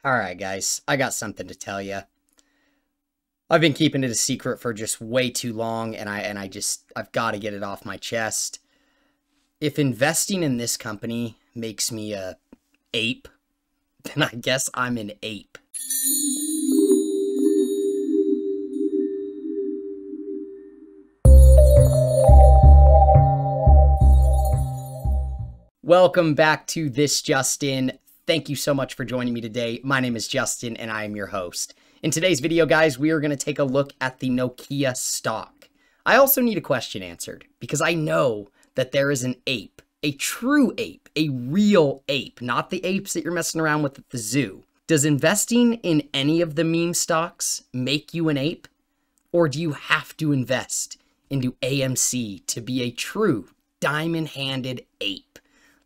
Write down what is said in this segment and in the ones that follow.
Alright guys, I got something to tell you. I've been keeping it a secret for just way too long, and I've got to get it off my chest. If investing in this company makes me a ape, then I guess I'm an ape. Welcome back to This Justin. Thank you so much for joining me today. My name is Justin and I am your host. In today's video, guys, we are going to take a look at the Nokia stock. I also need a question answered because I know that there is an ape, a true ape, a real ape, not the apes that you're messing around with at the zoo. Does investing in any of the meme stocks make you an ape? Or do you have to invest into AMC to be a true diamond-handed ape?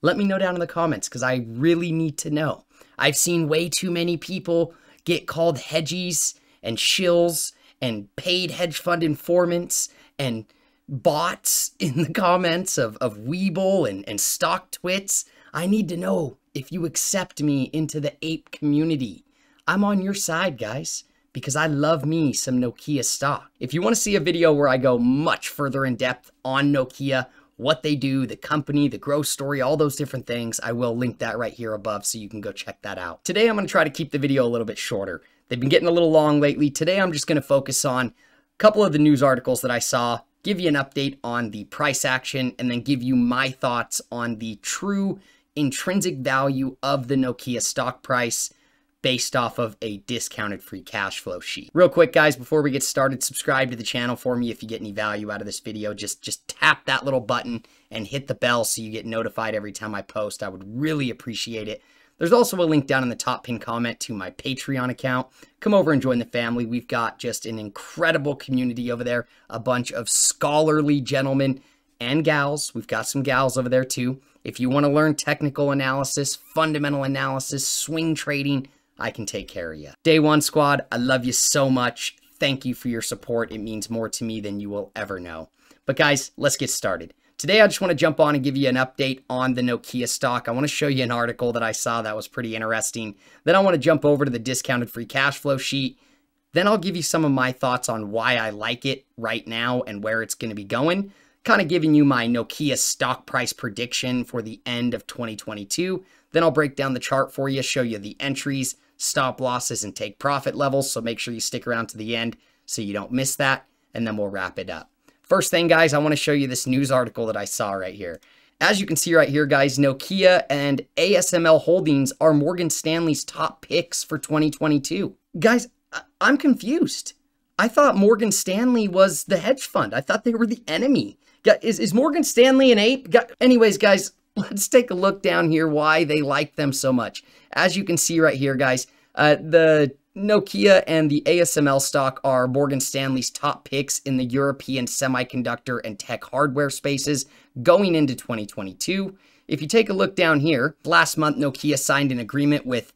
Let me know down in the comments because I really need to know. I've seen way too many people get called hedgies and shills and paid hedge fund informants and bots in the comments of Weeble and stock twits. I need to know if you accept me into the ape community. I'm on your side, guys, because I love me some Nokia stock. If you want to see a video where I go much further in depth on Nokia, what they do, the company, the growth story, all those different things, I will link that right here above so you can go check that out. Today, I'm going to try to keep the video a little bit shorter. They've been getting a little long lately. Today, I'm just going to focus on a couple of the news articles that I saw, give you an update on the price action, and then give you my thoughts on the true intrinsic value of the Nokia stock price based off of a discounted free cash flow sheet. Real quick, guys, before we get started, subscribe to the channel for me if you get any value out of this video. Just tap that little button and hit the bell so you get notified every time I post. I would really appreciate it. There's also a link down in the top pinned comment to my Patreon account. Come over and join the family. We've got just an incredible community over there, a bunch of scholarly gentlemen and gals. We've got some gals over there too. If you want to learn technical analysis, fundamental analysis, swing trading, I can take care of you. Day one squad, I love you so much. Thank you for your support. It means more to me than you will ever know. But guys, let's get started. Today, I just want to jump on and give you an update on the Nokia stock. I want to show you an article that I saw that was pretty interesting. Then I want to jump over to the discounted free cash flow sheet. Then I'll give you some of my thoughts on why I like it right now and where it's going to be going. Kind of giving you my Nokia stock price prediction for the end of 2022. Then I'll break down the chart for you, show you the entries, stop losses, and take profit levels. So make sure you stick around to the end so you don't miss that. And then we'll wrap it up. First thing, guys, I want to show you this news article that I saw right here. As you can see right here, guys, Nokia and ASML Holdings are Morgan Stanley's top picks for 2022. Guys, I'm confused. I thought Morgan Stanley was the hedge fund. I thought they were the enemy. Is Morgan Stanley an ape? Anyways, guys, let's take a look down here why they like them so much. As you can see right here, guys, the Nokia and the ASML stock are Morgan Stanley's top picks in the European semiconductor and tech hardware spaces going into 2022. If you take a look down here, last month Nokia signed an agreement with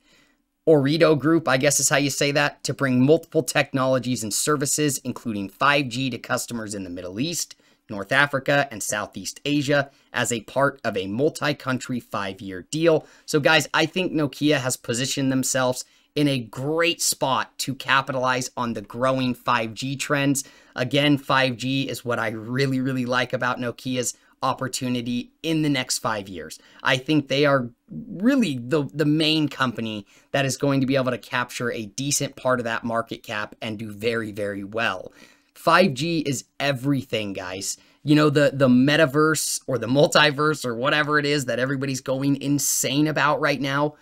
Ooredoo Group, I guess is how you say that, to bring multiple technologies and services, including 5G to customers in the Middle East, North Africa, and Southeast Asia as a part of a multi-country 5-year deal. So guys, I think Nokia has positioned themselves in a great spot to capitalize on the growing 5G trends. Again, 5G is what I really, really like about Nokia's opportunity in the next 5 years. I think they are really the main company that is going to be able to capture a decent part of that market cap and do very, very well. 5G is everything, guys. You know, the metaverse or the multiverse or whatever it is that everybody's going insane about right now,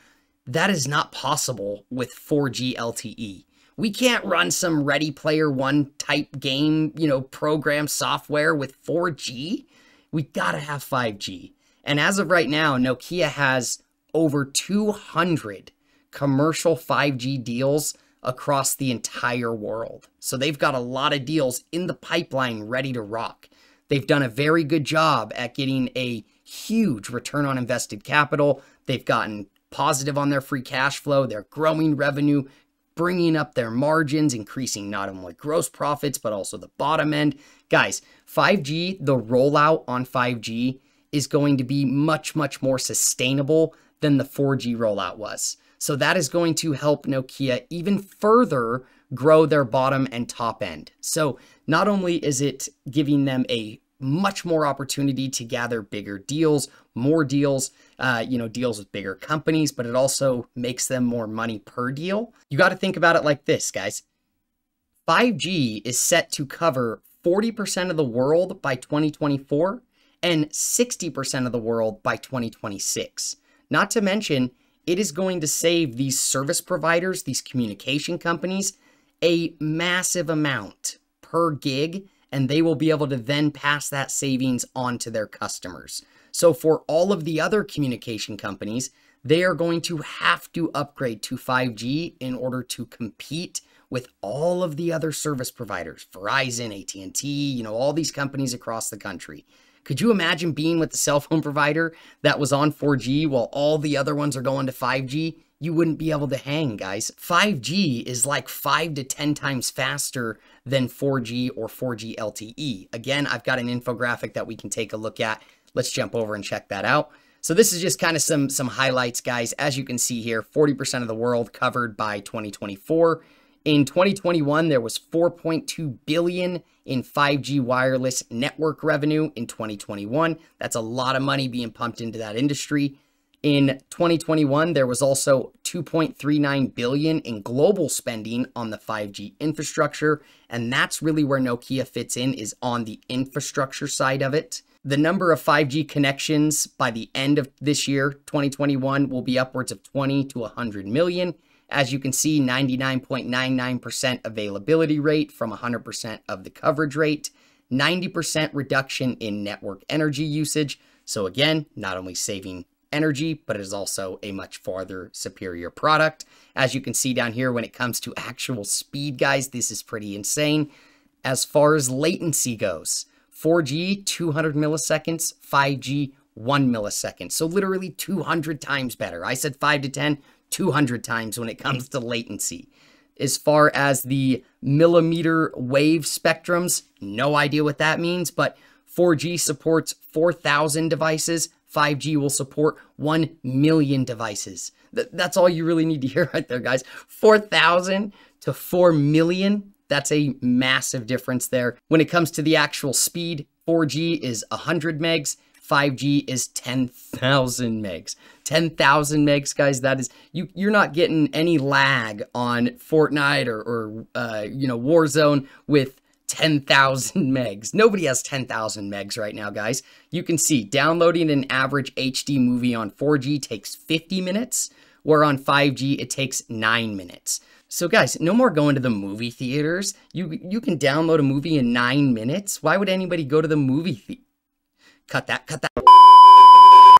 that is not possible with 4G LTE. We can't run some Ready Player One type game, program software with 4G. We gotta have 5G. And as of right now, Nokia has over 200 commercial 5G deals across the entire world. So they've got a lot of deals in the pipeline ready to rock. They've done a very good job at getting a huge return on invested capital. They've gotten positive on their free cash flow. They're growing revenue, bringing up their margins, increasing not only gross profits, but also the bottom end. Guys, 5G, the rollout on 5G is going to be much, much more sustainable than the 4G rollout was. So that is going to help Nokia even further grow their bottom and top end. So not only is it giving them a much more opportunity to gather bigger deals, more deals, deals with bigger companies, but it also makes them more money per deal. You got to think about it like this, guys. 5G is set to cover 40% of the world by 2024 and 60% of the world by 2026. Not to mention, it is going to save these service providers, these communication companies, a massive amount per gig, and they will be able to then pass that savings on to their customers. So for all of the other communication companies, they are going to have to upgrade to 5G in order to compete with all of the other service providers, Verizon, AT&T, all these companies across the country. Could you imagine being with the cell phone provider that was on 4G while all the other ones are going to 5G? You wouldn't be able to hang, guys. 5G is like 5 to 10 times faster than 4G or 4G LTE. Again, I've got an infographic that we can take a look at. Let's jump over and check that out. So this is just kind of some highlights, guys. As you can see here, 40% of the world covered by 2024. In 2021, there was $4.2 billion in 5G wireless network revenue in 2021. That's a lot of money being pumped into that industry. In 2021, there was also $2.39 billion in global spending on the 5G infrastructure, and that's really where Nokia fits in, is on the infrastructure side of it. The number of 5G connections by the end of this year, 2021, will be upwards of 20 to 100 million. As you can see, 99.99% availability rate from 100% of the coverage rate, 90% reduction in network energy usage. So again, not only saving energy, but it is also a much farther superior product. As you can see down here, when it comes to actual speed, guys, this is pretty insane. As far as latency goes, 4G, 200 milliseconds, 5G, 1 millisecond. So literally 200 times better. I said 5 to 10. 200 times when it comes to latency. As far as the millimeter wave spectrums, no idea what that means, but 4G supports 4,000 devices. 5G will support 1 million devices. That's all you really need to hear right there, guys. 4,000 to 4 million. That's a massive difference there. When it comes to the actual speed, 4G is 100 megs. 5G is 10,000 megs. 10,000 megs, guys, that is, you're not getting any lag on Fortnite or Warzone with 10,000 megs. Nobody has 10,000 megs right now, guys. You can see downloading an average HD movie on 4G takes 50 minutes, where on 5G it takes 9 minutes. So guys, no more going to the movie theaters. You can download a movie in 9 minutes. Why would anybody go to the movie theater? Cut that.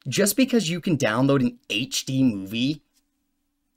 Just because you can download an HD movie,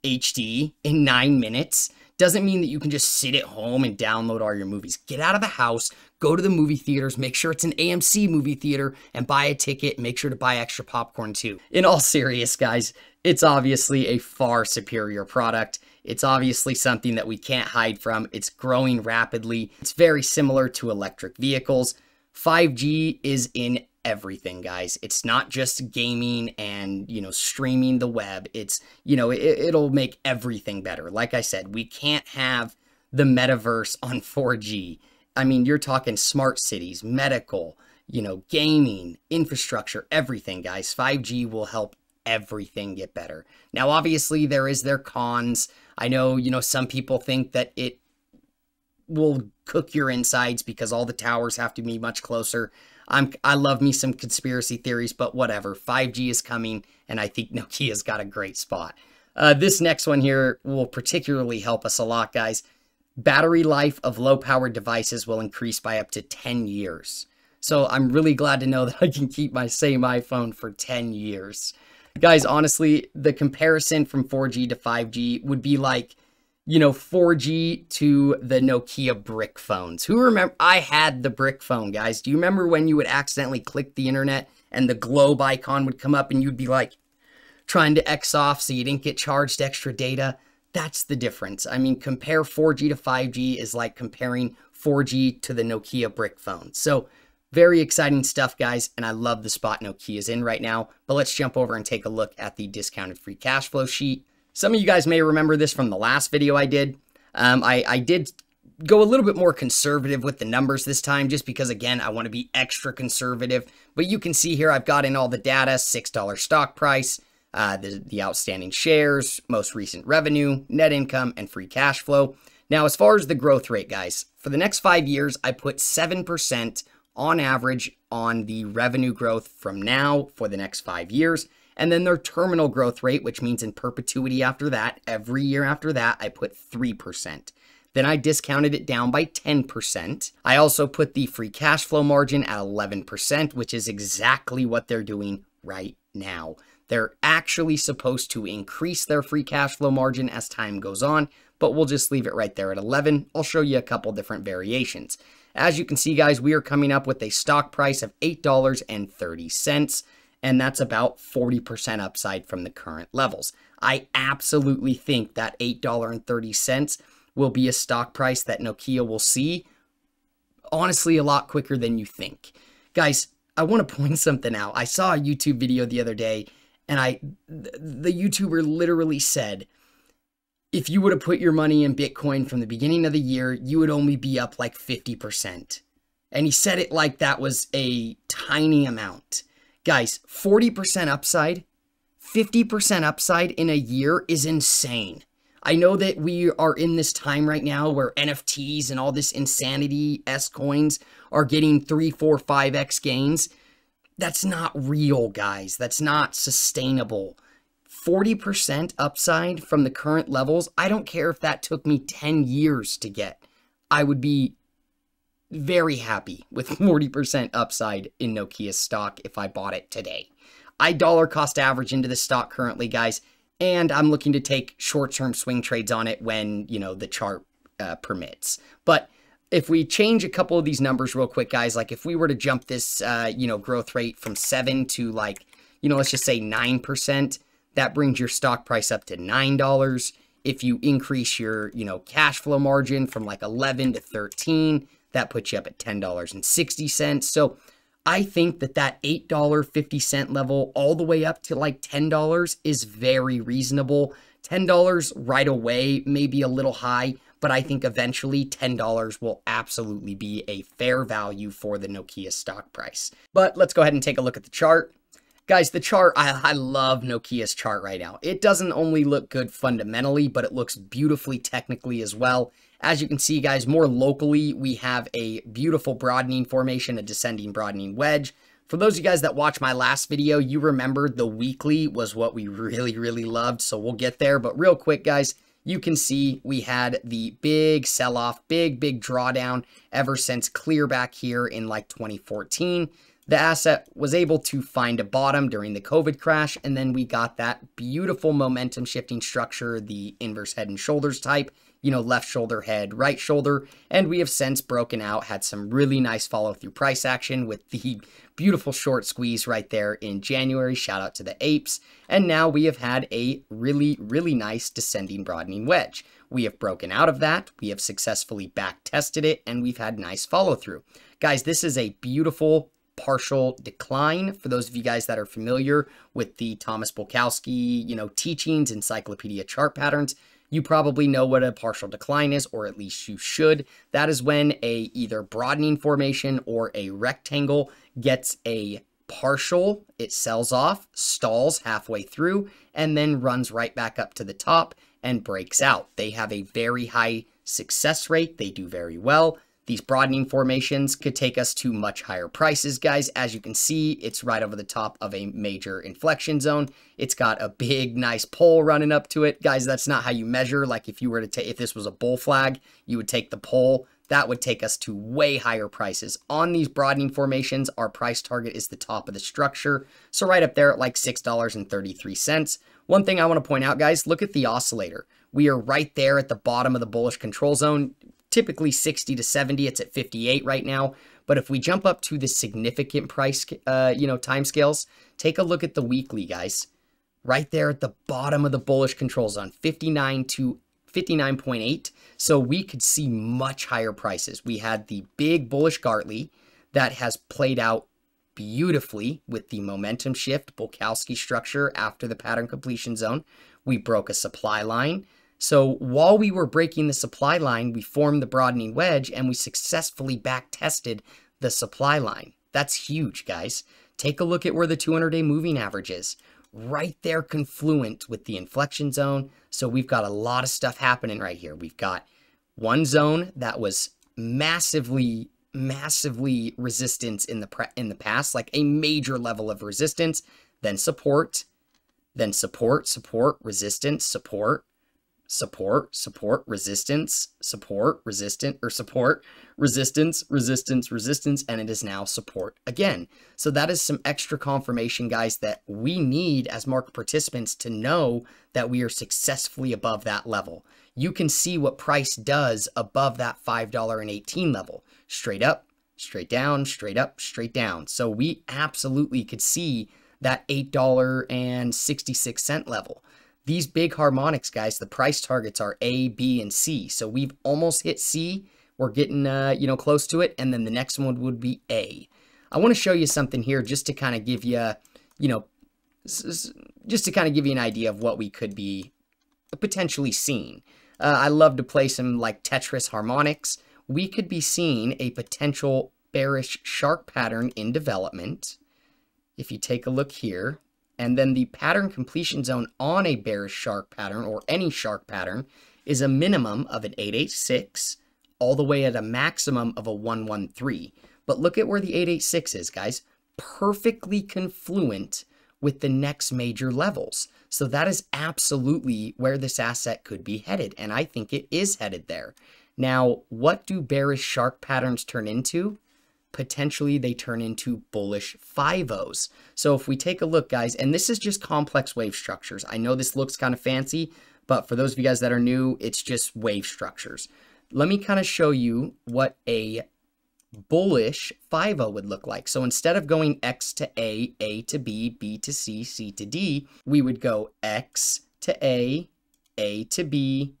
HD, in 9 minutes, doesn't mean that you can just sit at home and download all your movies. Get out of the house, go to the movie theaters, make sure it's an AMC movie theater, and buy a ticket. Make sure to buy extra popcorn too. In all seriousness, guys, it's obviously a far superior product. It's obviously something that we can't hide from. It's growing rapidly. It's very similar to electric vehicles. 5G is in everything, guys. It's not just gaming and, streaming the web. It's, it'll make everything better. Like I said, we can't have the metaverse on 4G. I mean, you're talking smart cities, medical, gaming, infrastructure, everything, guys. 5G will help everything get better. Now, obviously, there is their cons. I know, some people think that it will cook your insides because all the towers have to be much closer. I love me some conspiracy theories, but whatever. 5G is coming, and I think Nokia's got a great spot. This next one here will particularly help us a lot, guys. Battery life of low-powered devices will increase by up to 10 years. So I'm really glad to know that I can keep my same iPhone for 10 years. Guys, honestly, the comparison from 4G to 5G would be like, 4G to the Nokia brick phones. Who remember? I had the brick phone, guys. Do you remember when you would accidentally click the internet and the globe icon would come up and you'd be like trying to X off so you didn't get charged extra data? That's the difference. I mean, compare 4G to 5G is like comparing 4G to the Nokia brick phone. So very exciting stuff, guys, and I love the spot Nokia's in right now. But let's jump over and take a look at the discounted free cash flow sheet. Some of you guys may remember this from the last video I did. I did go a little bit more conservative with the numbers this time, just because, again, I want to be extra conservative. But you can see here I've got in all the data: $6 stock price, the outstanding shares, most recent revenue, net income, and free cash flow. Now, as far as the growth rate, guys, for the next 5 years, I put 7% on average on the revenue growth from now for the next 5 years. And then their terminal growth rate, which means in perpetuity after that, every year after that, I put 3%. Then I discounted it down by 10%. I also put the free cash flow margin at 11%, which is exactly what they're doing right now. They're actually supposed to increase their free cash flow margin as time goes on, but we'll just leave it right there at 11. I'll show you a couple different variations. As you can see, guys, we are coming up with a stock price of $8.30, and that's about 40% upside from the current levels. I absolutely think that $8.30 will be a stock price that Nokia will see, honestly, a lot quicker than you think. Guys, I want to point something out. I saw a YouTube video the other day, and the YouTuber literally said, if you would have put your money in Bitcoin from the beginning of the year, you would only be up like 50%. And he said it like that was a tiny amount. Guys, 40% upside, 50% upside in a year is insane. I know that we are in this time right now where NFTs and all this insanity S coins are getting 3, 4, 5x gains. That's not real, guys. That's not sustainable. 40% upside from the current levels, I don't care if that took me 10 years to get. I would be very happy with 40% upside in Nokia stock if I bought it today. I dollar cost average into the stock currently, guys, and I'm looking to take short-term swing trades on it when, the chart permits. But if we change a couple of these numbers real quick, guys, like if we were to jump this, growth rate from 7 to let's just say 9%, that brings your stock price up to $9. If you increase your, cash flow margin from like 11 to 13, that puts you up at $10.60. So I think that $8.50 level all the way up to like $10 is very reasonable. $10 right away may be a little high, but I think eventually $10 will absolutely be a fair value for the Nokia stock price. But let's go ahead and take a look at the chart. Guys, the chart, I love Nokia's chart right now. It doesn't only look good fundamentally, but it looks beautifully technically as well. As you can see, guys, more locally, we have a beautiful broadening formation, a descending broadening wedge. For those of you guys that watched my last video, you remember the weekly was what we really, really loved, so we'll get there. But real quick, guys, you can see we had the big sell-off, big drawdown ever since clear back here in like 2014. The asset was able to find a bottom during the COVID crash, and then we got that beautiful momentum shifting structure, the inverse head and shoulders type, left shoulder, head, right shoulder, and we have since broken out, had some really nice follow through price action with the beautiful short squeeze right there in January. Shout out to the apes. And now we have had a really, really nice descending broadening wedge. We have broken out of that. We have successfully back tested it, and we've had nice follow through. Guys, this is a beautiful partial decline. For those of you guys that are familiar with the Thomas Bulkowski, teachings, encyclopedia chart patterns, you probably know what a partial decline is, or at least you should. That is when a either broadening formation or a rectangle gets a partial, it sells off, stalls halfway through, and then runs right back up to the top and breaks out. They have a very high success rate. They do very well. These broadening formations could take us to much higher prices, guys. As you can see, it's right over the top of a major inflection zone. It's got a big, nice pole running up to it. Guys, that's not how you measure. Like if you were to take, if this was a bull flag, you would take the pole. That would take us to way higher prices. On these broadening formations, our price target is the top of the structure. So right up there at like $6.33. One thing I want to point out, guys, look at the oscillator. We are right there at the bottom of the bullish control zone. Typically 60 to 70, it's at 58 right now. But if we jump up to the significant price, time scales, take a look at the weekly, guys. Right there at the bottom of the bullish control zone, 59 to 59.8. So we could see much higher prices. We had the big bullish Gartley that has played out beautifully with the momentum shift Bulkowski structure after the pattern completion zone. we broke a supply line. So while we were breaking the supply line, we formed the broadening wedge and we successfully back tested the supply line. That's huge, guys. Take a look at where the 200-day moving average is. Right there confluent with the inflection zone. So we've got a lot of stuff happening right here. We've got one zone that was massively resistance in the past, like a major level of resistance, then support, resistance, support, resistance, resistance, and it is now support again. So that is some extra confirmation, guys, that we need as market participants to know that we are successfully above that level. You can see what price does above that $5.18 level. Straight up, straight down, straight up, straight down. So we absolutely could see that $8.66 level. These big harmonics, guys, the price targets are A, B, and C. So we've almost hit C. We're getting, close to it. And then the next one would be A. I want to show you something here just to kind of give you, just to kind of give you an idea of what we could be potentially seeing. I love to play some like Tetris harmonics. We could be seeing a potential bearish shark pattern in development. If you take a look here, and then the pattern completion zone on a bearish shark pattern or any shark pattern is a minimum of an 886 all the way at a maximum of a 113. But look at where the 886 is, guys. Perfectly confluent with the next major levels. So that is absolutely where this asset could be headed. And I think it is headed there. Now, what do bearish shark patterns turn into? Potentially they turn into bullish 5-0s. So if we take a look, guys, and this is just complex wave structures. I know this looks kind of fancy, but for those of you guys that are new, it's just wave structures. Let me kind of show you what a bullish 5-0 would look like. So instead of going X to A to B, B to C, C to D, we would go X to A to B,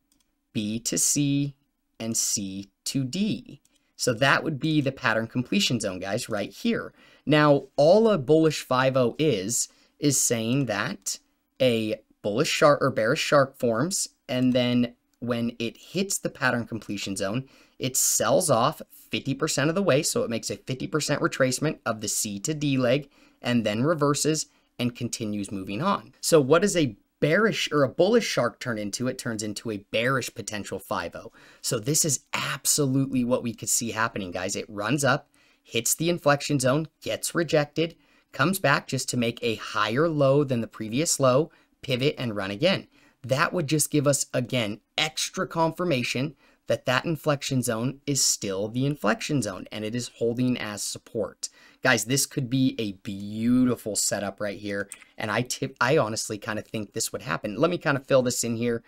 B to C, and C to D. So that would be the pattern completion zone, guys, right here. Now, all a bullish 5-0 is saying that a bullish shark or bearish shark forms, and then when it hits the pattern completion zone, it sells off 50% of the way, so it makes a 50% retracement of the C to D leg, and then reverses and continues moving on. So what does a bearish or a bullish shark turn into? It turns into a bearish potential 5-0. So this is absolutely what we could see happening, guys. It runs up, hits the inflection zone, gets rejected, comes back just to make a higher low than the previous low, pivot, and run again. That would just give us, again, extra confirmation that that inflection zone is still the inflection zone and it is holding as support. Guys, this could be a beautiful setup right here. And I honestly kind of think this would happen. Let me kind of fill this in here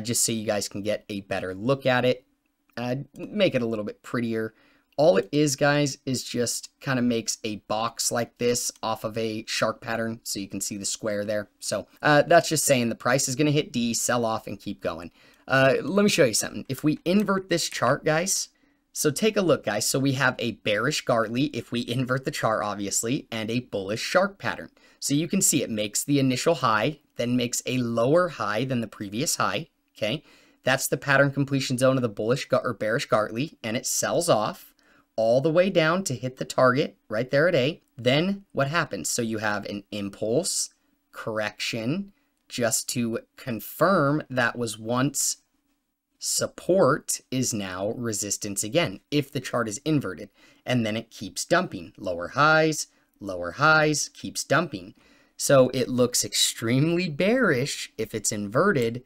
just so you guys can get a better look at it. Make it a little bit prettier. All it is, guys, is just kind of makes a box like this off of a shark pattern. So you can see the square there. So that's just saying the price is going to hit D, sell off, and keep going. Let me show you something. If we invert this chart, guys, so take a look, guys. So we have a bearish Gartley, if we invert the chart, obviously, and a bullish shark pattern. So you can see it makes the initial high, then makes a lower high than the previous high, okay? That's the pattern completion zone of the bullish or bearish Gartley, and it sells off all the way down to hit the target right there at A. Then what happens? So you have an impulse, correction, just to confirm that was once support is now resistance again, if the chart is inverted. And then it keeps dumping. Lower highs, keeps dumping. So it looks extremely bearish if it's inverted,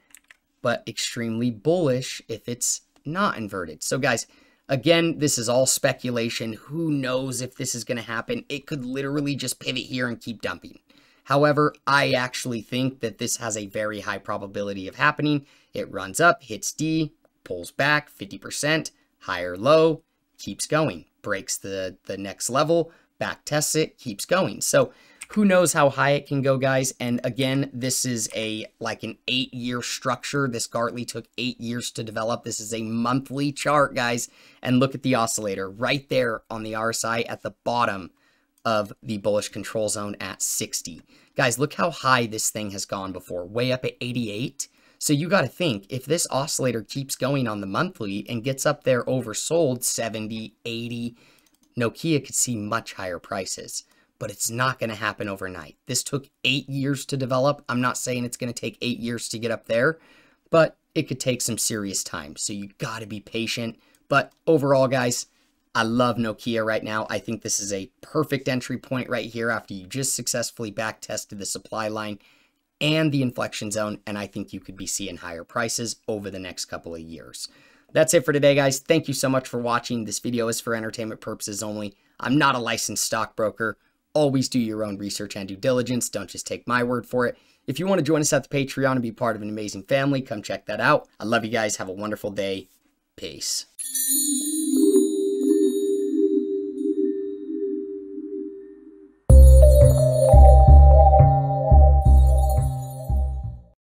but extremely bullish if it's not inverted. So guys, again, this is all speculation. Who knows if this is going to happen? It could literally just pivot here and keep dumping. However, I actually think that this has a very high probability of happening. It runs up, hits D, pulls back 50%, higher low, keeps going, breaks the next level, back tests it, keeps going. So who knows how high it can go, guys. And again, this is like an 8-year structure. This Gartley took 8 years to develop. This is a monthly chart, guys. And look at the oscillator right there on the RSI at the bottom of the bullish control zone at 60. Guys, look how high this thing has gone before, way up at 88. So you got to think, if this oscillator keeps going on the monthly and gets up there oversold 70, 80, Nokia could see much higher prices. But it's not going to happen overnight. This took 8 years to develop. I'm not saying it's going to take 8 years to get up there, but it could take some serious time. So you got to be patient. But overall, guys, I love Nokia right now. I think this is a perfect entry point right here after you just successfully back tested the supply line and the inflection zone. And I think you could be seeing higher prices over the next couple of years. That's it for today, guys. Thank you so much for watching. This video is for entertainment purposes only. I'm not a licensed stockbroker. Always do your own research and due diligence. Don't just take my word for it. If you want to join us at the Patreon and be part of an amazing family, come check that out. I love you guys. Have a wonderful day. Peace.